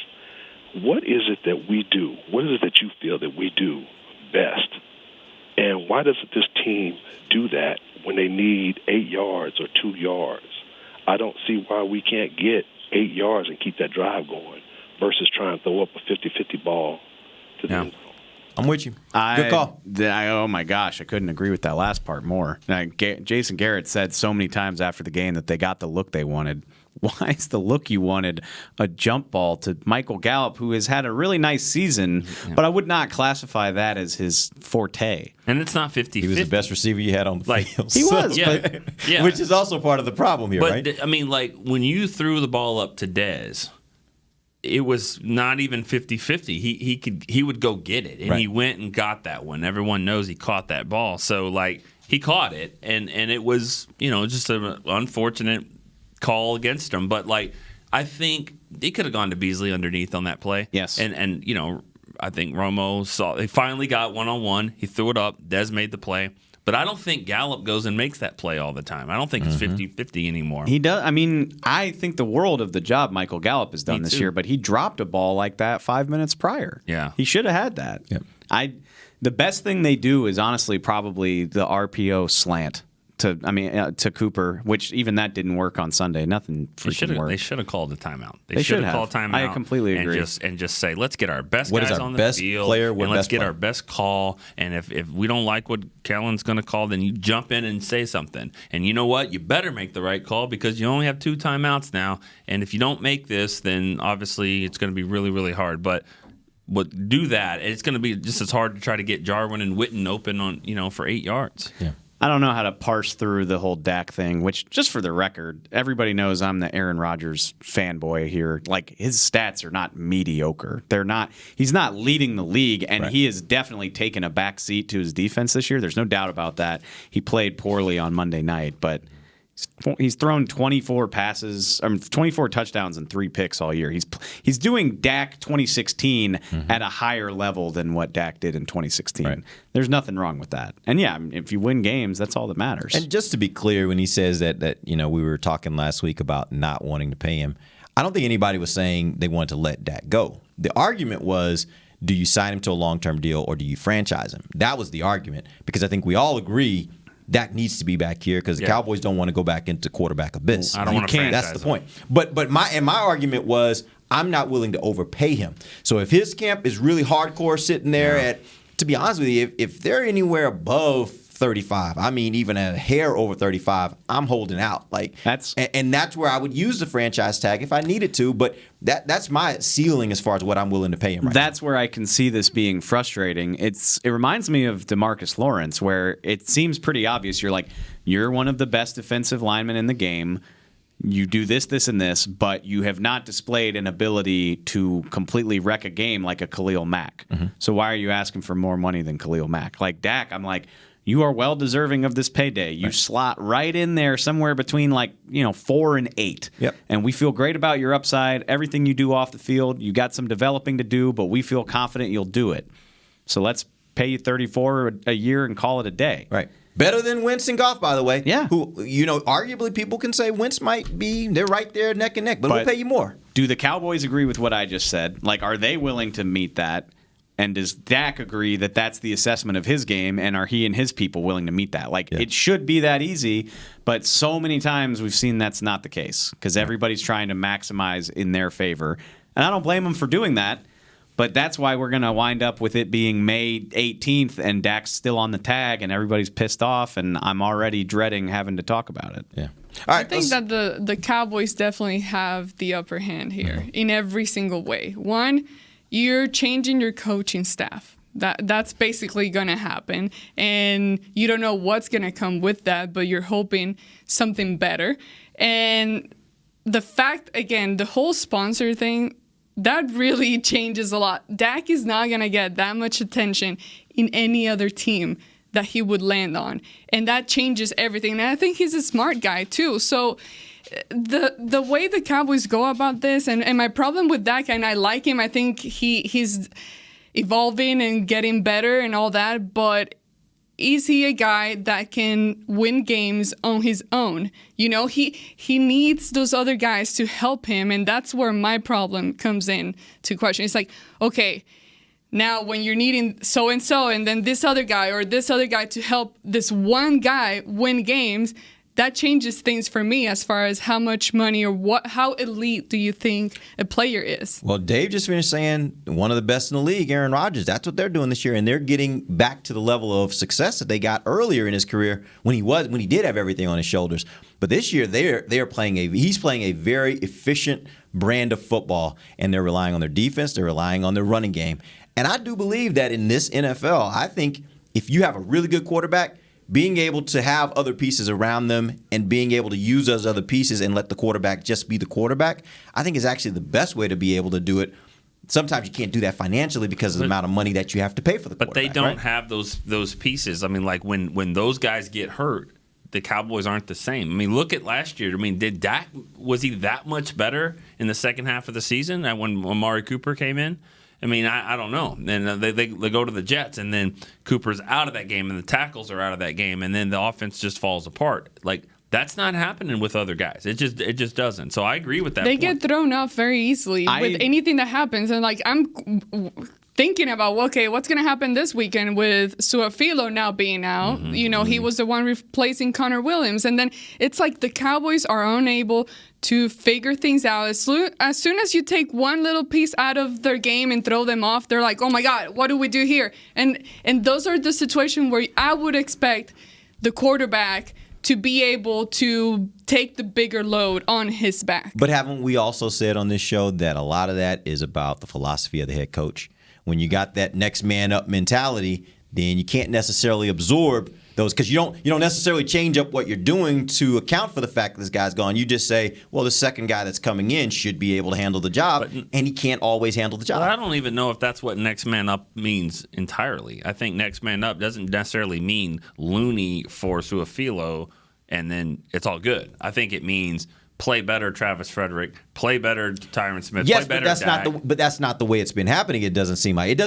What is it that we do? What is it that you feel that we do best? And why doesn't this team do that when they need 8 yards or 2 yards? I don't see why we can't get 8 yards and keep that drive going versus trying to throw up a 50-50 ball to the end zone. I'm with you. Good call. Oh, my gosh. I couldn't agree with that last part more. Jason Garrett said so many times after the game that they got the look they wanted. Why is the look you wanted a jump ball to Michael Gallup, who has had a really nice season, but I would not classify that as his forte. And it's not 50-50. He was the best receiver you had on the field. He was, yeah. Which is also part of the problem here, right? But, I mean, like, when you threw the ball up to Dez, it was not even 50-50. He would go get it, and he went and got that one. Everyone knows he caught that ball. So, like, he caught it, and it was, just an unfortunate call against him. But, like, I think they could have gone to Beasley underneath on that play. Yes. And I think Romo saw – they finally got one-on-one. He threw it up. Dez made the play. But I don't think Gallup goes and makes that play all the time. I don't think it's 50-50 anymore. He does. I mean, I think the world of the job Michael Gallup has done this year, but he dropped a ball like that 5 minutes prior. Yeah. He should have had that. Yep. The best thing they do is honestly probably the RPO slant to Cooper, which even that didn't work on Sunday. Nothing freaking worked. They should have called a timeout. They should have called a timeout. I completely agree. And just say, let's get our best What guys is our on the best field, player, and let's get our best call. And if we don't like what Kellen's going to call, then you jump in and say something. And you know what? You better make the right call because you only have 2 timeouts now. And if you don't make this, then obviously it's going to be really, really hard. But do that. It's going to be just as hard to try to get Jarwin and Witten open on for 8 yards. Yeah. I don't know how to parse through the whole Dak thing, which, just for the record, everybody knows I'm the Aaron Rodgers fanboy here. Like, his stats are not mediocre. He's not leading the league, and he has definitely taken a back seat to his defense this year. There's no doubt about that. He played poorly on Monday night, but he's thrown 24 touchdowns and 3 picks all year. He's doing Dak 2016 at a higher level than what Dak did in 2016. Right. There's nothing wrong with that. And yeah, if you win games, that's all that matters. And just to be clear, when he says that we were talking last week about not wanting to pay him, I don't think anybody was saying they wanted to let Dak go. The argument was, do you sign him to a long-term deal or do you franchise him? That was the argument, because I think we all agree Dak needs to be back here because the Cowboys don't want to go back into quarterback abyss. I don't want to franchise That's the point. But my argument was, I'm not willing to overpay him. So if his camp is really hardcore sitting there at, to be honest with you, if they're anywhere above 35, I mean even a hair over 35, I'm holding out. And that's where I would use the franchise tag if I needed to, but that's my ceiling as far as what I'm willing to pay him right That's where I can see this being frustrating. It reminds me of DeMarcus Lawrence, where it seems pretty obvious. You're one of the best defensive linemen in the game. You do this, this, and this, but you have not displayed an ability to completely wreck a game like a Khalil Mack. So why are you asking for more money than Khalil Mack? Like Dak, I'm like, you are well deserving of this payday. You slot right in there somewhere between 4 and 8. Yep. And we feel great about your upside. Everything you do off the field, you got some developing to do, but we feel confident you'll do it. So let's pay you $34 a year and call it a day. Right. Better than Wentz and Goff, by the way. Yeah. Who, arguably people can say Wentz might be, they're right there neck and neck, but we'll pay you more. Do the Cowboys agree with what I just said? Like, are they willing to meet that? And does Dak agree that that's the assessment of his game, and are he and his people willing to meet that? It should be that easy, but so many times we've seen that's not the case because everybody's trying to maximize in their favor. And I don't blame them for doing that, but that's why we're going to wind up with it being May 18th and Dak's still on the tag and everybody's pissed off, and I'm already dreading having to talk about it. Yeah. All right, I think that the Cowboys definitely have the upper hand here in every single way. One, you're changing your coaching staff. That's basically going to happen. And you don't know what's going to come with that, but you're hoping something better. And the fact, again, the whole sponsor thing, that really changes a lot. Dak is not going to get that much attention in any other team that he would land on. And that changes everything. And I think he's a smart guy, too. So the way the Cowboys go about this, and my problem with Dak, and I like him, I think he's evolving and getting better and all that, but is he a guy that can win games on his own? You know, he needs those other guys to help him, and that's where my problem comes in to question. It's like, okay, now when you're needing so-and-so and then this other guy or this other guy to help this one guy win games, that changes things for me as far as how much money or how elite do you think a player is? Well, Dave just finished saying one of the best in the league, Aaron Rodgers. That's what they're doing this year, and they're getting back to the level of success that they got earlier in his career when he did have everything on his shoulders. But this year he's playing a very efficient brand of football, and they're relying on their defense, they're relying on their running game. And I do believe that in this NFL, I think if you have a really good quarterback, being able to have other pieces around them and being able to use those other pieces and let the quarterback just be the quarterback, I think is actually the best way to be able to do it. Sometimes you can't do that financially because of the amount of money that you have to pay for the quarterback. But they don't have those pieces. I mean, like when those guys get hurt, the Cowboys aren't the same. I mean, look at last year. I mean, was he that much better in the second half of the season when Amari Cooper came in? I mean, I don't know. And they go to the Jets, and then Cooper's out of that game, and the tackles are out of that game, and then the offense just falls apart. Like, that's not happening with other guys. It just doesn't. So I agree with that. They get thrown off very easily with anything that happens. And, like, I'm thinking about, okay, what's going to happen this weekend with Su'a-Filo now being out? Mm-hmm, you know, he was the one replacing Connor Williams. And then it's like the Cowboys are unable to figure things out. As soon as you take one little piece out of their game and throw them off, they're like, oh my God, what do we do here? And those are the situations where I would expect the quarterback to be able to take the bigger load on his back. But haven't we also said on this show that a lot of that is about the philosophy of the head coach? When you got that next man up mentality, then you can't necessarily absorb those, because you don't necessarily change up what you're doing to account for the fact that this guy's gone. You just say, well, the second guy that's coming in should be able to handle the job, and he can't always handle the job. Well, I don't even know if that's what next man up means entirely. I think next man up doesn't necessarily mean Looney for Su'a-Filo, and then it's all good. I think it means play better Travis Frederick, play better Tyron Smith, yes, play better Dak. But that's not the way it's been happening. It doesn't seem like.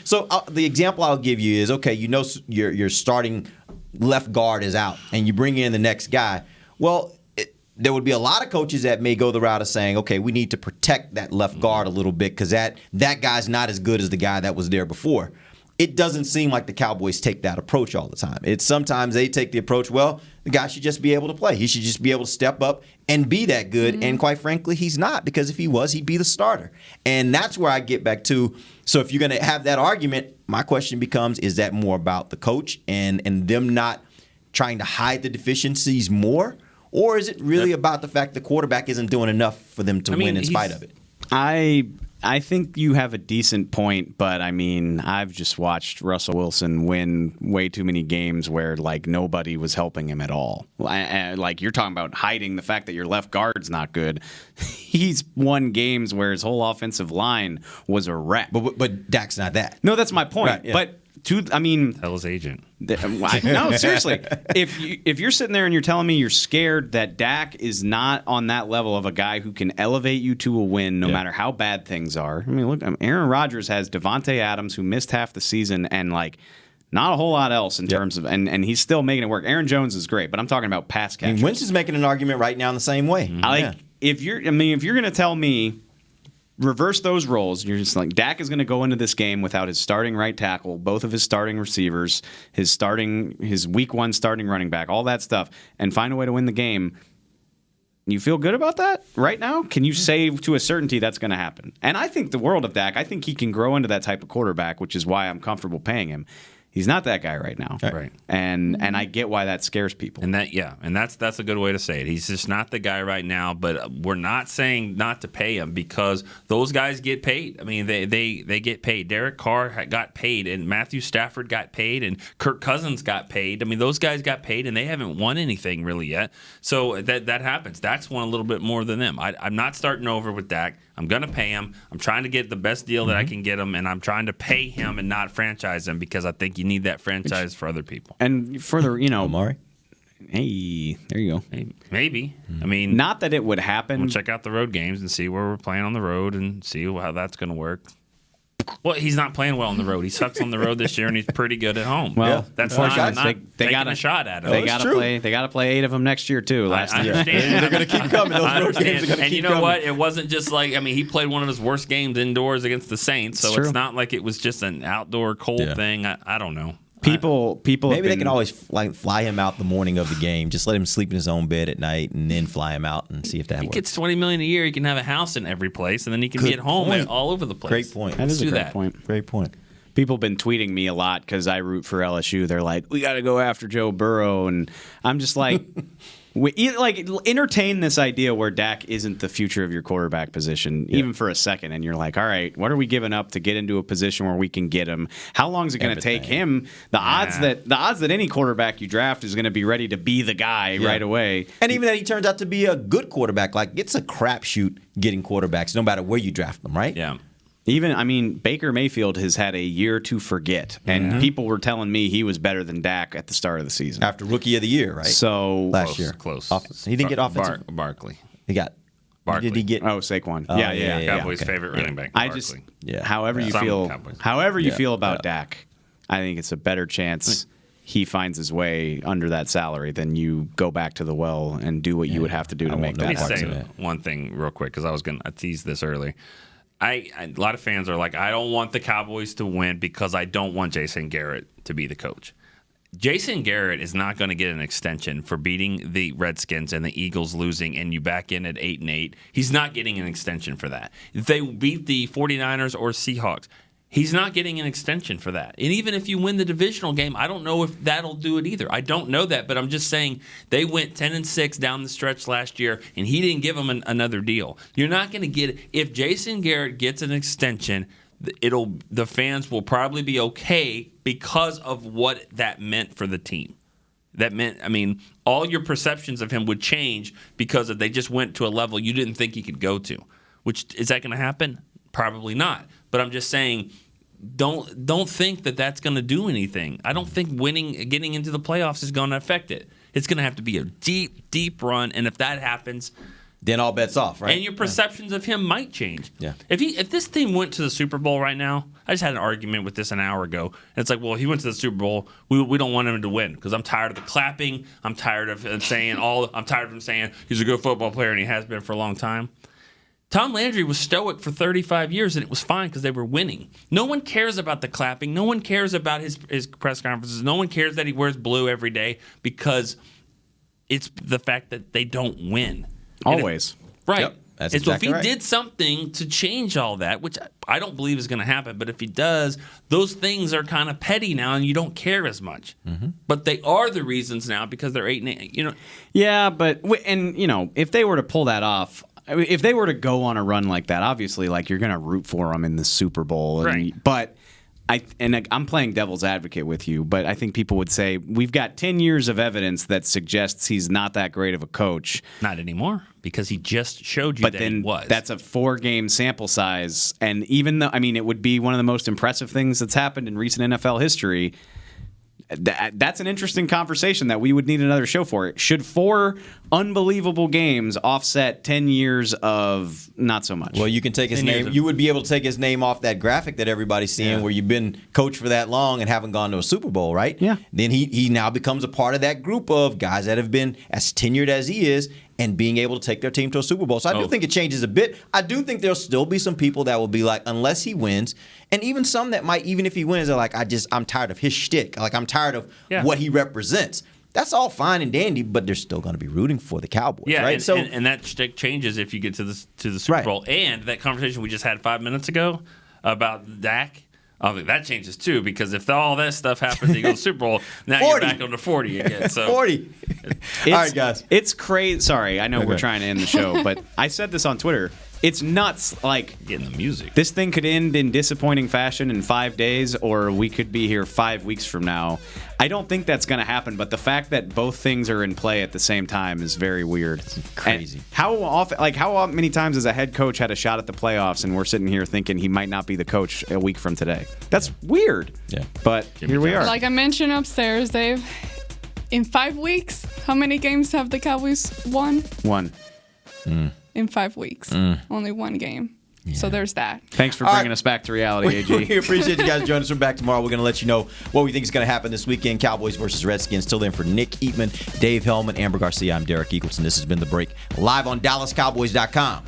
So the example I'll give you is, okay, you know your starting left guard is out, and you bring in the next guy. Well, there would be a lot of coaches that may go the route of saying, okay, we need to protect that left guard a little bit because that guy's not as good as the guy that was there before. It doesn't seem like the Cowboys take that approach all the time. Sometimes they take the approach, well, the guy should just be able to play. He should just be able to step up and be that good. Mm-hmm. And quite frankly, he's not, because if he was, he'd be the starter. And that's where I get back to. So if you're going to have that argument, my question becomes, is that more about the coach and them not trying to hide the deficiencies more? Or is it really about the fact the quarterback isn't doing enough for them to win in spite of it? I think you have a decent point, but I mean, I've just watched Russell Wilson win way too many games where like nobody was helping him at all. Like you're talking about hiding the fact that your left guard's not good. He's won games where his whole offensive line was a wreck. But Dak's not that. No, that's my point. Right, yeah. But tell his agent. No, seriously. If you're sitting there and you're telling me you're scared that Dak is not on that level of a guy who can elevate you to a win no matter how bad things are. I mean, look, Aaron Rodgers has Devontae Adams, who missed half the season, and like not a whole lot else in terms of, and he's still making it work. Aaron Jones is great, but I'm talking about pass catchers. I mean, Wentz is making an argument right now in the same way. Mm-hmm. If you're going to tell me, reverse those roles. You're just like, Dak is going to go into this game without his starting right tackle, both of his starting receivers, his week one starting running back, all that stuff, and find a way to win the game. You feel good about that right now? Can you say to a certainty that's going to happen? And I think the world of Dak, I think he can grow into that type of quarterback, which is why I'm comfortable paying him. He's not that guy right now, right? And I get why that scares people. And that's a good way to say it. He's just not the guy right now. But we're not saying not to pay him, because those guys get paid. I mean, they get paid. Derek Carr got paid, and Matthew Stafford got paid, and Kirk Cousins got paid. I mean, those guys got paid, and they haven't won anything really yet. So that happens. Dak's won a little bit more than them. I'm not starting over with Dak. I'm going to pay him. I'm trying to get the best deal that I can get him, and I'm trying to pay him and not franchise him, because I think you need that franchise for other people. And further, Amari. Hey, there you go. Hey, maybe. I mean, not that it would happen. We'll check out the road games and see where we're playing on the road and see how that's going to work. Well, he's not playing well on the road. He sucks on the road this year, and he's pretty good at home. Well, that's unfortunately, not they taking got a shot at him. They got to play. They got to play 8 of them next year too. I understand. They're going to keep coming. Those road games are going to keep coming. And you know what? It wasn't just like, I mean, he played one of his worst games indoors against the Saints, so it's not like it was just an outdoor cold thing. I don't know. People. Maybe they can always fly him out the morning of the game. Just let him sleep in his own bed at night, and then fly him out and see if that works. He gets $20 million a year. He can have a house in every place, and then he can be at home all over the place. Great point. That is a great point. Great point. People have been tweeting me a lot because I root for LSU. They're like, we got to go after Joe Burrow, and I'm just like, entertain this idea where Dak isn't the future of your quarterback position, even for a second, and you're like, all right, what are we giving up to get into a position where we can get him? How long is it going to take him? The odds that any quarterback you draft is going to be ready to be the guy right away, and even that he turns out to be a good quarterback, like it's a crapshoot getting quarterbacks, no matter where you draft them, right? Yeah. Baker Mayfield has had a year to forget, and people were telling me he was better than Dak at the start of the season. After Rookie of the Year, right? So last year. Close. He didn't get offensive. Barkley. He got. Barkley. Did he get? Saquon. Oh, Yeah. Cowboys' favorite running back. Barkley. However you feel about Dak, I think it's a better chance he finds his way under that salary than you go back to the well and do what you would have to do to make that Let me happen. say one thing real quick because I teased this early. A lot of fans are like, I don't want the Cowboys to win because I don't want Jason Garrett to be the coach. Jason Garrett is not going to get an extension for beating the Redskins and the Eagles losing and you back in at 8-8. He's not getting an extension for that. If they beat the 49ers or Seahawks, he's not getting an extension for that. And even if you win the divisional game, I don't know if that'll do it either. I don't know that, but I'm just saying they went 10-6 down the stretch last year, and he didn't give them another deal. You're not going to get – if Jason Garrett gets an extension, the fans will probably be okay because of what that meant for the team. That meant, I mean, all your perceptions of him would change because they just went to a level you didn't think he could go to. Which, is that going to happen? Probably not. But I'm just saying, don't think that that's going to do anything. I don't think getting into the playoffs is going to affect it. It's going to have to be a deep, deep run, and if that happens, then all bets off, right? And your perceptions of him might change. Yeah. If this team went to the Super Bowl right now, I just had an argument with this an hour ago, and it's like, well, he went to the Super Bowl. We don't want him to win because I'm tired of the clapping. I'm tired of him saying he's a good football player and he has been for a long time. Tom Landry was stoic for 35 years, and it was fine because they were winning. No one cares about the clapping. No one cares about his press conferences. No one cares that he wears blue every day because it's the fact that they don't win. Always. Right. Yep, that's and so if exactly he right. did something to change all that, which I don't believe is going to happen, but if he does, those things are kind of petty now, and you don't care as much. Mm-hmm. But they are the reasons now because they're 8-8. You know. Yeah, but if they were to pull that off. I mean, if they were to go on a run like that, obviously, you're going to root for them in the Super Bowl. Right. But I'm playing devil's advocate with you, but I think people would say we've got 10 years of evidence that suggests he's not that great of a coach. Not anymore, because he just showed you that he was. That's a 4-game sample size, and even though it would be one of the most impressive things that's happened in recent NFL history. That's an interesting conversation that we would need another show for. Should 4 unbelievable games offset 10 years of not so much? Well, you can take his name. You would be able to take his name off that graphic that everybody's seeing where you've been coach for that long and haven't gone to a Super Bowl, right? Yeah. Then he now becomes a part of that group of guys that have been as tenured as he is and being able to take their team to a Super Bowl. So I do think it changes a bit. I do think there'll still be some people that will be like, unless he wins, and even some that might, even if he wins, are like, I'm tired of his shtick. Like, I'm tired of what he represents. That's all fine and dandy, but they're still going to be rooting for the Cowboys, right? And that shtick changes if you get to the Super Bowl. And that conversation we just had 5 minutes ago about Dak, that changes too, because if all that stuff happens, you go to the Super Bowl, now 40. You're back on the 40 again. So 40. All right, guys. It's crazy. Sorry, I know we're trying to end the show, but I said this on Twitter. It's nuts. Getting the music. This thing could end in disappointing fashion in 5 days, or we could be here 5 weeks from now. I don't think that's going to happen, but the fact that both things are in play at the same time is very weird. It's crazy. And how many times has a head coach had a shot at the playoffs, and we're sitting here thinking he might not be the coach a week from today? That's weird. Yeah. But here we are. Like I mentioned upstairs, Dave, in 5 weeks, how many games have the Cowboys won? 1. In 5 weeks. Only 1 game. So there's that. Thanks for bringing us back to reality, AG. We appreciate you guys joining us. We're back tomorrow. We're going to let you know what we think is going to happen this weekend. Cowboys versus Redskins. Till then, for Nick Eatman, Dave Hellman, Amber Garcia, I'm Derek Eagleton. This has been The Break, live on DallasCowboys.com.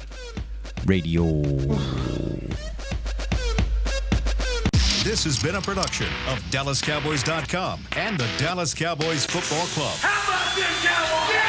Radio. This has been a production of DallasCowboys.com and the Dallas Cowboys Football Club. How about this, Cowboys?